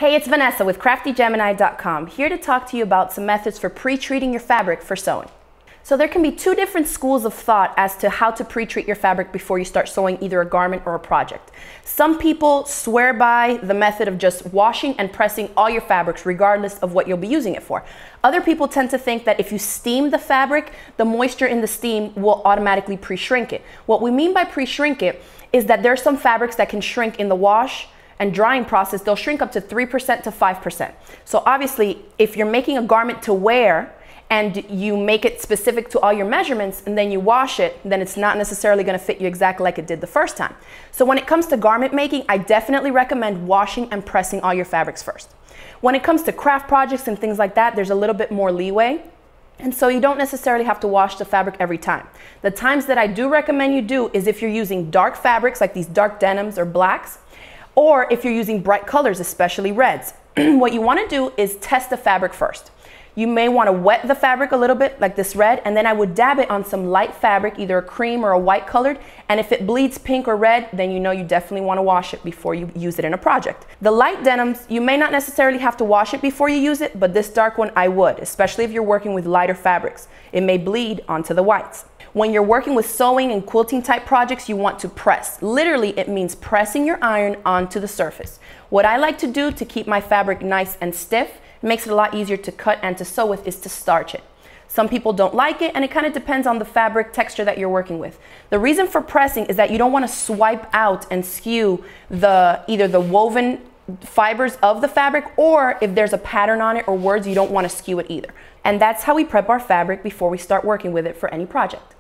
Hey, it's Vanessa with CraftyGemini.com, here to talk to you about some methods for pre-treating your fabric for sewing. So there can be two different schools of thought as to how to pre-treat your fabric before you start sewing either a garment or a project. Some people swear by the method of just washing and pressing all your fabrics regardless of what you'll be using it for. Other people tend to think that if you steam the fabric, the moisture in the steam will automatically pre-shrink it. What we mean by pre-shrink it is that there are some fabrics that can shrink in the wash and drying process. They'll shrink up to 3% to 5%. So obviously, if you're making a garment to wear and you make it specific to all your measurements and then you wash it, then it's not necessarily gonna fit you exactly like it did the first time. So when it comes to garment making, I definitely recommend washing and pressing all your fabrics first. When it comes to craft projects and things like that, there's a little bit more leeway. And so you don't necessarily have to wash the fabric every time. The times that I do recommend you do is if you're using dark fabrics like these dark denims or blacks, or if you're using bright colors, especially reds. What you want to do is test the fabric first. You may want to wet the fabric a little bit like this red, and then I would dab it on some light fabric, either a cream or a white colored, and if it bleeds pink or red, then you know you definitely want to wash it before you use it in a project. The light denims, you may not necessarily have to wash it before you use it, but this dark one I would, especially if you're working with lighter fabrics. It may bleed onto the whites. When you're working with sewing and quilting type projects, you want to press. Literally, it means pressing your iron onto the surface. What I like to do to keep my fabric nice and stiff, makes it a lot easier to cut and to sew with, is to starch it. Some people don't like it, and it kind of depends on the fabric texture that you're working with. The reason for pressing is that you don't want to swipe out and skew either the woven fibers of the fabric, or if there's a pattern on it or words, you don't want to skew it either. And that's how we prep our fabric before we start working with it for any project.